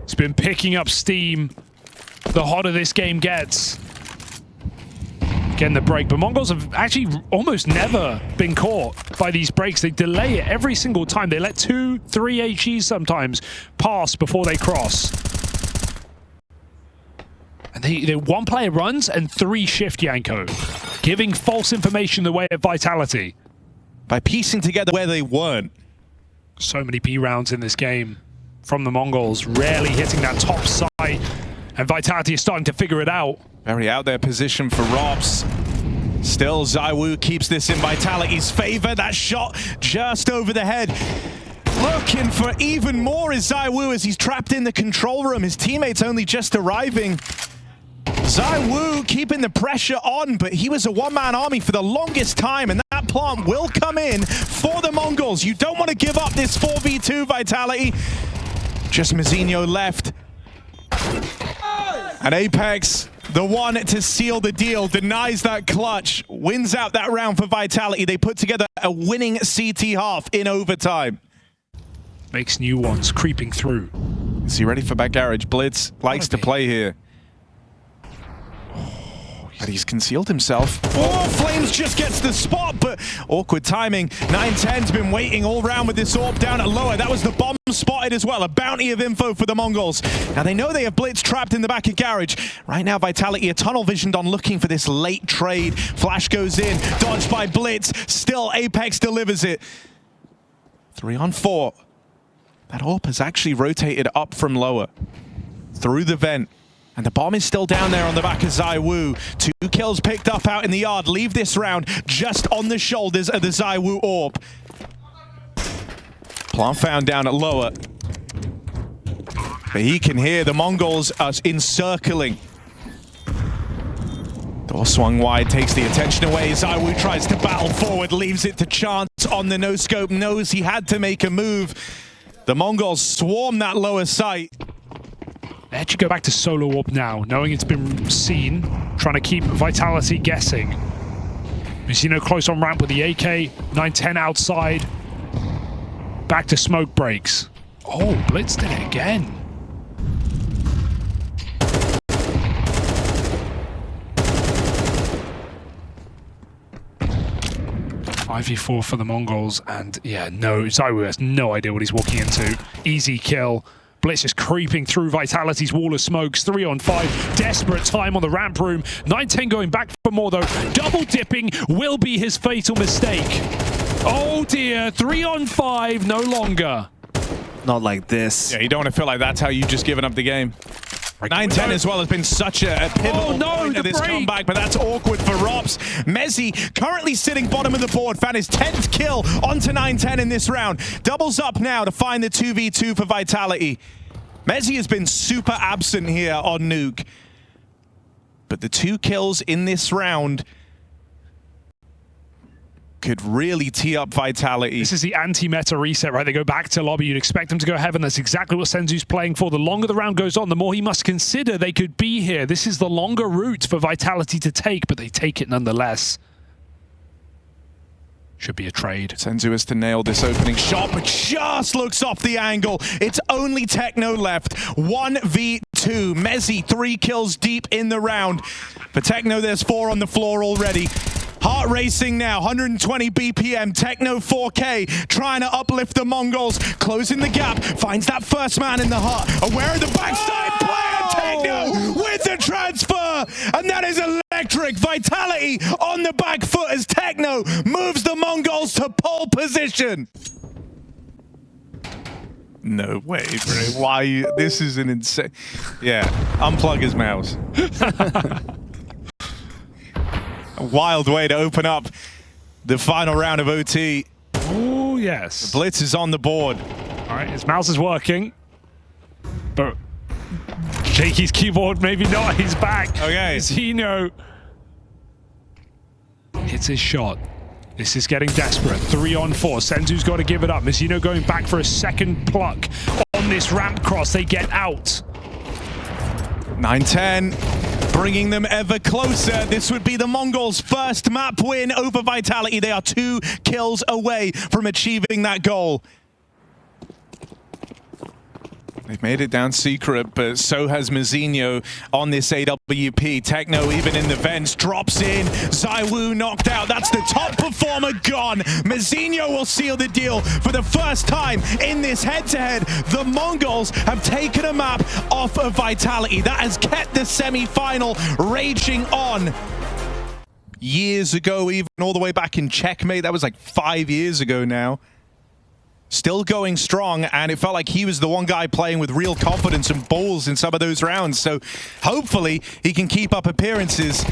He's been picking up steam the hotter this game gets. Getting the break, but Mongols have actually almost never been caught by these breaks. They delay it every single time. They let 2, 3 HEs sometimes pass before they cross. And they 1 player runs and 3 shift Yanko, giving false information the way of Vitality. By piecing together where they weren't. So many B rounds in this game from the Mongols, rarely hitting that top side. And Vitality is starting to figure it out. Very out there position for Robs. Still, ZywOo keeps this in Vitality's favor. That shot just over the head. Looking for even more is ZywOo as he's trapped in the control room. His teammates only just arriving. ZywOo keeping the pressure on, but he was a one-man army for the longest time, and that plant will come in for the Mongolz. You don't want to give up this 4v2 Vitality. Just Mousinho left. And Apex, the one to seal the deal, denies that clutch, wins out that round for Vitality. They put together a winning CT half in overtime. Makes new ones creeping through. Is he ready for back garage? Blitz likes to play here. But he's concealed himself. Oh, Flames just gets the spot, but awkward timing. 910's been waiting all round with this AWP down at lower. That was the bomb spotted as well. A bounty of info for the Mongolz. Now they know they have Blitz trapped in the back of garage. Right now, Vitality are tunnel visioned on looking for this late trade. Flash goes in, dodged by Blitz. Still, Apex delivers it. 3 on 4. That AWP has actually rotated up from lower. Through the vent. And the bomb is still down there on the back of ZywOo. 2 kills picked up out in the yard. Leave this round just on the shoulders of the ZywOo AWP. Plant found down at lower. But he can hear the Mongolz are encircling. Door swung wide, takes the attention away. ZywOo tries to battle forward, leaves it to chance on the no-scope. Knows he had to make a move. The Mongolz swarm that lower site. They actually go back to solo AWP now, knowing it's been seen, trying to keep Vitality guessing. Mousinho close on ramp with the AK, 910 outside. Back to smoke breaks. Oh, Blitz did it again. .5v4 for the Mongolz, and yeah, no, ZywOo has no idea what he's walking into. Easy kill. Blitz just creeping through Vitality's wall of smokes. 3 on 5. Desperate time on the ramp room. 910 going back for more though. Double dipping will be his fatal mistake. Oh dear. 3 on 5. No longer. Not like this. Yeah, you don't want to feel like that's how you've just given up the game. 910 as well has been such a pivotal point of this comeback, but that's awkward for Rops. Mezzi currently sitting bottom of the board, found his 10th kill onto 910 in this round. Doubles up now to find the 2v2 for Vitality. Mezzi has been super absent here on Nuke. But the 2 kills in this round could really tee up Vitality. This is the anti-meta reset, right? They go back to lobby. You'd expect them to go heaven. That's exactly what Senzu's playing for. The longer the round goes on, the more he must consider they could be here. This is the longer route for Vitality to take, but they take it nonetheless. Should be a trade. Senzu has to nail this opening shot, but just looks off the angle. It's only Techno left. 1v2. Mezzi 3 kills deep in the round. For Techno, there's 4 on the floor already. Heart racing now, 120 BPM, Techno 4K, trying to uplift the Mongolz, closing the gap, finds that first man in the hut, aware of the backside player, Techno with the transfer, and that is electric. Vitality on the back foot as Techno moves the Mongolz to pole position. No way, bro. Why? This is an insane... Yeah, unplug his mouse. A wild way to open up the final round of OT. Oh, yes. The Blitz is on the board. All right, his mouse is working. But Jakey's keyboard, maybe not. He's back. Okay. Mousinho hits his shot. This is getting desperate. 3 on 4. Senzu's got to give it up. Mousinho going back for a second pluck on this ramp cross. They get out. 910. Bringing them ever closer. This would be the Mongolz' first map win over Vitality. They are 2 kills away from achieving that goal. They've made it down secret, but so has Mousinho on this AWP. Techno, even in the vents, drops in. ZywOo knocked out. That's the top performer gone. Mousinho will seal the deal for the first time in this head-to-head. The Mongolz have taken a map off of Vitality. That has kept the semi-final raging on. Years ago, even all the way back in Checkmate, that was like 5 years ago now. Still going strong, and it felt like he was the one guy playing with real confidence and balls in some of those rounds. So hopefully he can keep up appearances.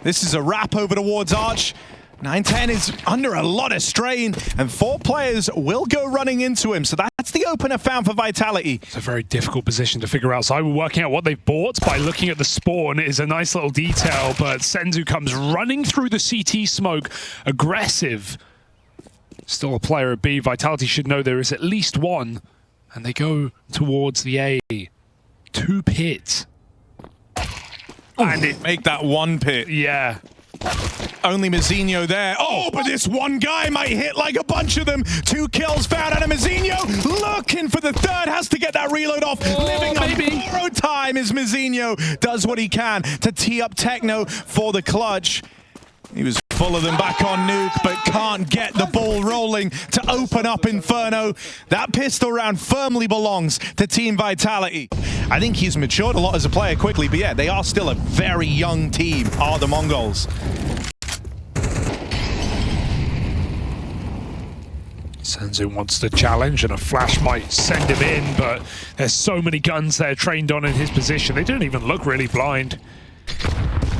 This is a wrap over towards Arch. 9-10 is under a lot of strain, and 4 players will go running into him. So that's the opener found for Vitality. It's a very difficult position to figure out. So I will working out what they've bought by looking at the spawn is a nice little detail, but Senzu comes running through the CT smoke, aggressive. Still a player at B. Vitality should know there is at least one, and they go towards the A. 2 pit. And it Make that 1 pit. yeah. Only Mazinho there. Oh, but this one guy might hit like a bunch of them. 2 kills found out of Mazinho. Looking for the third. Has to get that reload off. Living on borrowed time as Mazinho does what he can to tee up Techno for the clutch. He was full of them back on Nuke, but can't get the ball rolling to open up Inferno. That pistol round firmly belongs to Team Vitality. I think he's matured a lot as a player quickly, but yeah, they are still a very young team, are the Mongolz. Senzu wants to challenge, and a flash might send him in, but there's so many guns there trained on in his position. They don't even look really blind.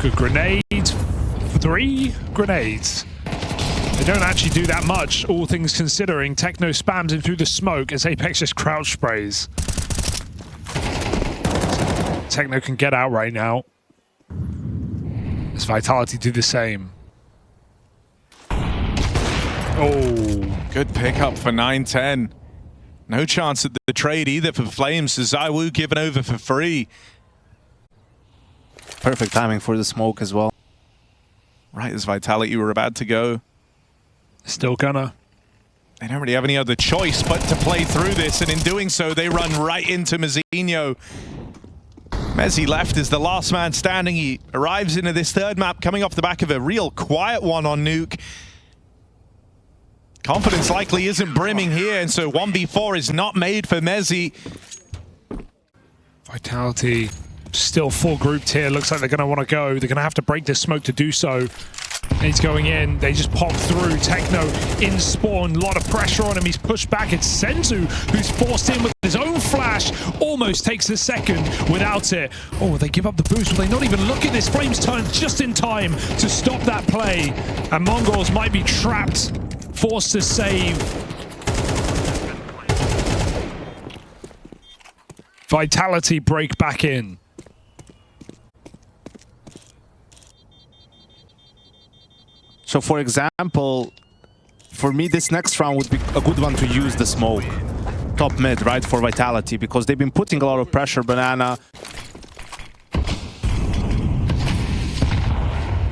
Good grenade. 3 grenades. They don't actually do that much, all things considering. Techno spams him through the smoke as Apex just crouch sprays. Techno can get out right now. As Vitality do the same. Oh. Good pickup for 9-10. No chance at the trade either for Flames. ZywOo given over for free. Perfect timing for the smoke as well. Right as Vitality were about to go. Still gonna. They don't really have any other choice but to play through this, and in doing so, they run right into Mazinho. Mezzi left as the last man standing. He arrives into this third map coming off the back of a real quiet one on Nuke. Confidence likely isn't brimming here, and so 1v4 is not made for Mezzi. Vitality still full grouped here. Looks like they're going to want to go. They're going to have to break this smoke to do so. He's going in. They just pop through. Techno in spawn. A lot of pressure on him. He's pushed back. It's Senzu who's forced in with his own flash. Almost takes a second without it. Oh, they give up the boost. Will they not even look at this? Flames turn just in time to stop that play. And Mongolz might be trapped. Forced to save. Vitality break back in. So for example, for me this next round would be a good one to use the smoke. Top mid, right, for Vitality, because they've been putting a lot of pressure. Banana.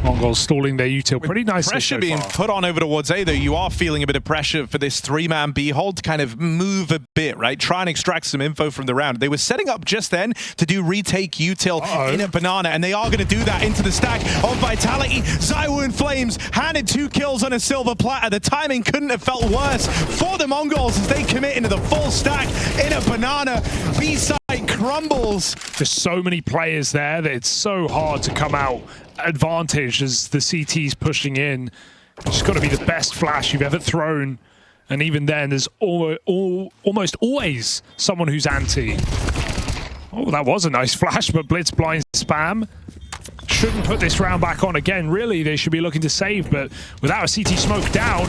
Mongolz stalling their util pretty nicely. Pressure so being far. put on over towards A, though, you are feeling a bit of pressure for this 3-man B hold to kind of move a bit, right? Try and extract some info from the round. They were setting up just then to do retake util in a banana, and they are going to do that into the stack of Vitality. ZywOo and Flames handed 2 kills on a silver platter. The timing couldn't have felt worse for the Mongolz as they commit into the full stack in a banana. B-side crumbles. There's so many players there that it's so hard to come out advantage as the CT's pushing in. It's just got to be the best flash you've ever thrown, and even then there's almost always someone who's anti. Oh, that was a nice flash, but Blitz blind spam. Shouldn't put this round back on again. Really, they should be looking to save, but without a CT smoke down,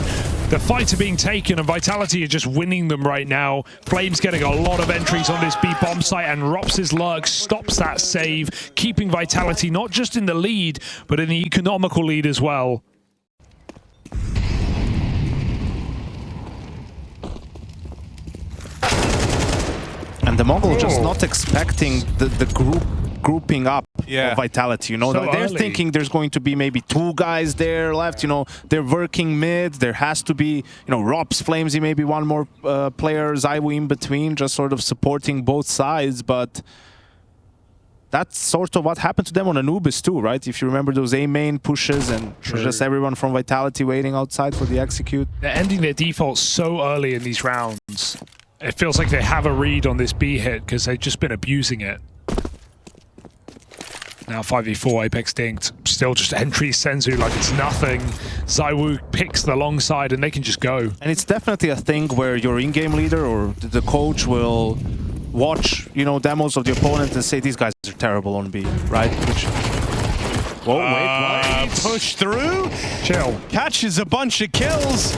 the fights are being taken, and Vitality are just winning them right now. Flames getting a lot of entries on this B bomb site, and Rops' lurk stops that save, keeping Vitality not just in the lead, but in the economical lead as well. And the Mongol just not expecting the grouping up of Vitality, you know. So they're early. thinking there's going to be maybe 2 guys there left, you know. They're working mid. There has to be, you know, Rops, Flamesy, maybe one more player, ZywOo in between, just sort of supporting both sides. But that's sort of what happened to them on Anubis too, right? If you remember those A main pushes, and just everyone from Vitality waiting outside for the execute. They're ending their default so early in these rounds. It feels like they have a read on this B hit because they've just been abusing it. Now 5v4, Apex dinked. Still just entry Senzu like it's nothing. ZywOo picks the long side and they can just go. And it's definitely a thing where your in-game leader or the coach will watch, you know, demos of the opponent and say these guys are terrible on B, right? Which... Whoa, wait, what? push through. Chill. Catches a bunch of kills.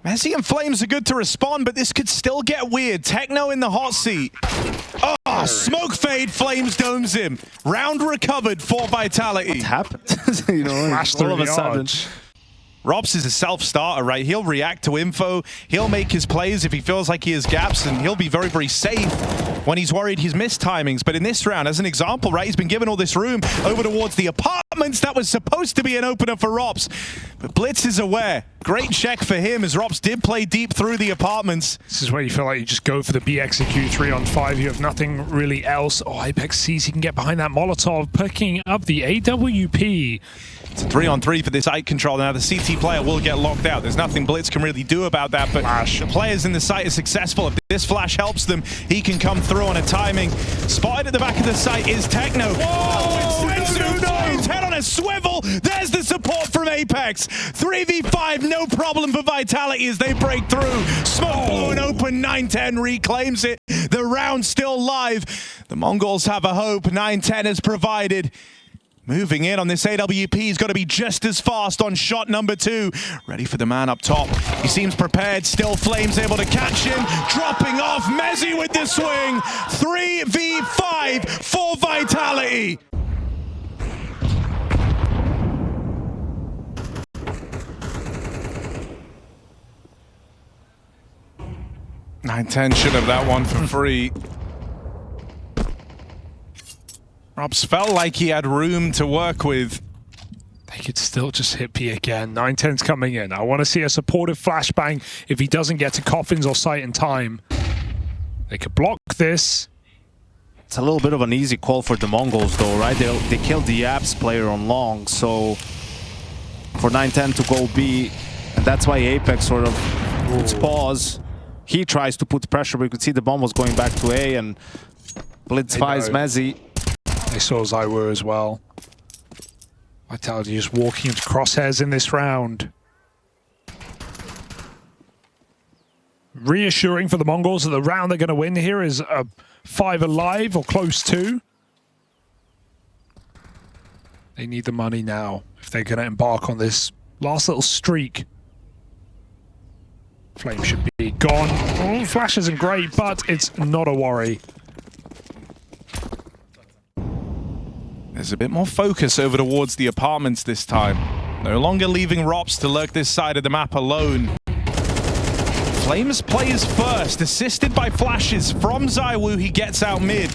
Messi and Flames are good to respond, but this could still get weird. Techno in the hot seat. Oh, smoke fade, Flames domes him. Round recovered for Vitality. What happened? You know, Flashed all through of a the sudden. arch. Robs is a self-starter, right? He'll react to info. He'll make his plays if he feels like he has gaps, and he'll be very, very safe when he's worried he's missed timings. But in this round, as an example, right, he's been given all this room over towards the apartments. That was supposed to be an opener for Robs. But Blitz is aware. Great check for him as Robs did play deep through the apartments. This is where you feel like you just go for the B execute 3-on-5. You have nothing really else. Oh, Apex sees he can get behind that Molotov, picking up the AWP. It's a 3-on-3 for this eye control. Now the CT player will get locked out. There's nothing Blitz can really do about that, but the players in the site are successful. If this flash helps them, he can come through on a timing. Spotted at the back of the site is Techno. Whoa! His head on a swivel. There's the support from Apex. 3v5, no problem for Vitality as they break through. Smoke blown open, 910 reclaims it. The round's still live. The Mongols have a hope. 910 has provided. Moving in on this AWP, he's got to be just as fast on shot number 2. Ready for the man up top. He seems prepared. Still Flames able to catch him. Dropping off. Messi with the swing. 3v5 for Vitality. Nine-10 should have that one for free. Robs felt like he had room to work with. They could still just hit P again. 910's coming in. I want to see a supportive flashbang if he doesn't get to coffins or sight in time. They could block this. It's a little bit of an easy call for the Mongols though, right? They killed the Apps player on long, so for 910 to go B, and that's why Apex sort of puts pause. He tries to put pressure, but you could see the bomb was going back to A, and Blitz finds Messi. They saw Zywu as well. Vitality just walking into crosshairs in this round. Reassuring for the Mongols that the round they're going to win here is 5 alive or close to. They need the money now if they're going to embark on this last little streak. Flame should be gone. Oh, Flash isn't great, but it's not a worry. There's a bit more focus over towards the apartments this time. No longer leaving Robs to lurk this side of the map alone. Flames plays first, assisted by flashes from Zywu. He gets out mid.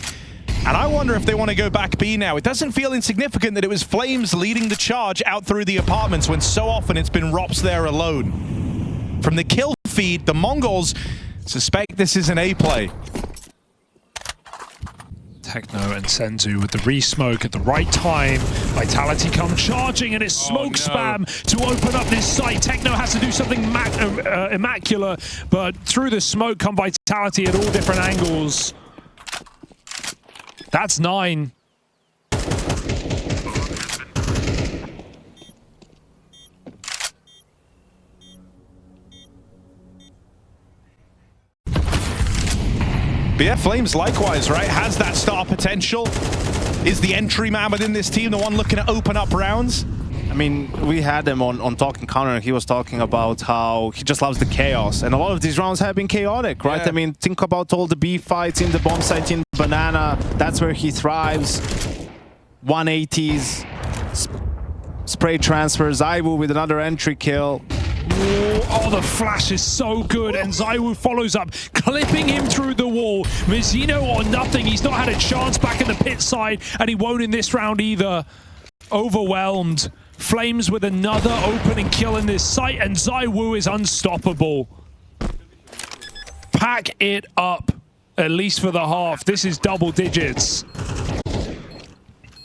And I wonder if they want to go back B now. It doesn't feel insignificant that it was Flames leading the charge out through the apartments when so often it's been Robs there alone. From the kill feed, the Mongols suspect this is an A play. Techno and Senzu with the re-smoke at the right time. Vitality come charging and it's smoke spam to open up this site. Techno has to do something immaculate, but through the smoke come Vitality at all different angles. That's 9. But yeah, Flames likewise, right? Has that star potential. Is the entry man within this team the one looking to open up rounds? I mean, we had him on Talking Counter, and he was talking about how he just loves the chaos. And a lot of these rounds have been chaotic, right? Yeah. I mean, think about all the B fights in the bomb site in Banana. That's where he thrives. 180s, spray transfers, Zywu with another entry kill. Oh, the flash is so good, and Zywu follows up, clipping him through the wall. Mizzino or nothing. He's not had a chance back in the pit side, and he won't in this round either. Overwhelmed. Flames with another opening kill in this site, and Zywu is unstoppable. Pack it up, at least for the half. This is double digits.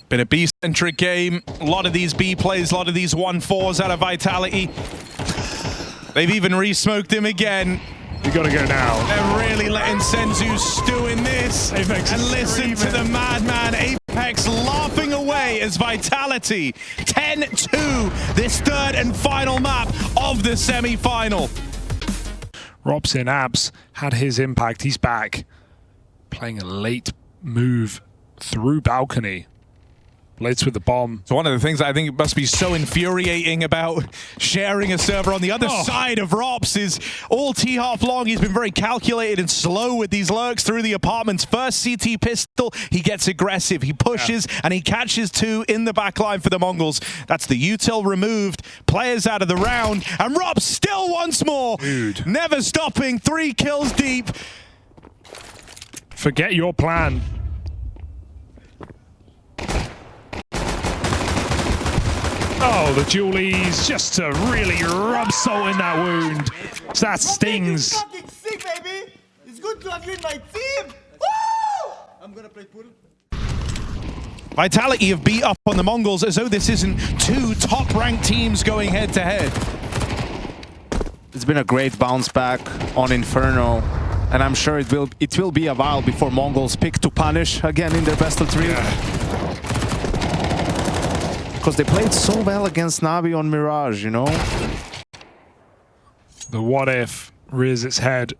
Been a B-centric game. A lot of these B plays, a lot of these 1-4s out of Vitality. They've even re-smoked him again. You gotta go now. They're really letting Senzu stew in this. Apex and listen to the madman. Apex laughing away as Vitality 10-2, this third and final map of the semi-final. Robson Abs had his impact. He's back. Playing a late move through balcony. Blitz with the bomb. So one of the things I think must be so infuriating about sharing a server on the other side of Rops is all T-half long. He's been very calculated and slow with these lurks through the apartments. First CT pistol, he gets aggressive. He pushes and he catches two in the back line for the Mongolz. That's the util removed. Players out of the round. And Rops still once more. Dude. Never stopping. 3 kills deep. Forget your plan. Oh, the Julies, just to really rub salt in that wound. So that stings. I'm fucking sick, baby. It's good to agree with my team. Woo! I'm gonna play pool. Vitality have beat up on the Mongolz as though this isn't 2 top-ranked teams going head-to-head. It's been a great bounce back on Inferno, and I'm sure it will be a while before Mongolz pick to punish again in their best of 3. Because they played so well against Navi on Mirage, you know? The what if rears its head.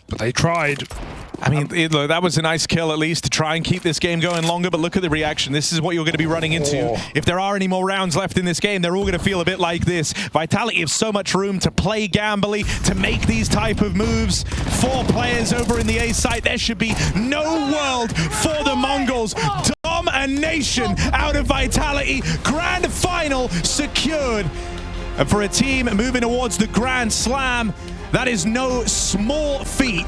But they tried. I mean, look, that was a nice kill at least to try and keep this game going longer, but look at the reaction. This is what you're going to be running into. If there are any more rounds left in this game, they're all going to feel a bit like this. Vitality have so much room to play gambly, to make these type of moves. 4 players over in the A site. There should be no world for the Mongolz. Domination out of Vitality. Grand final secured. And for a team moving towards the Grand Slam, that is no small feat.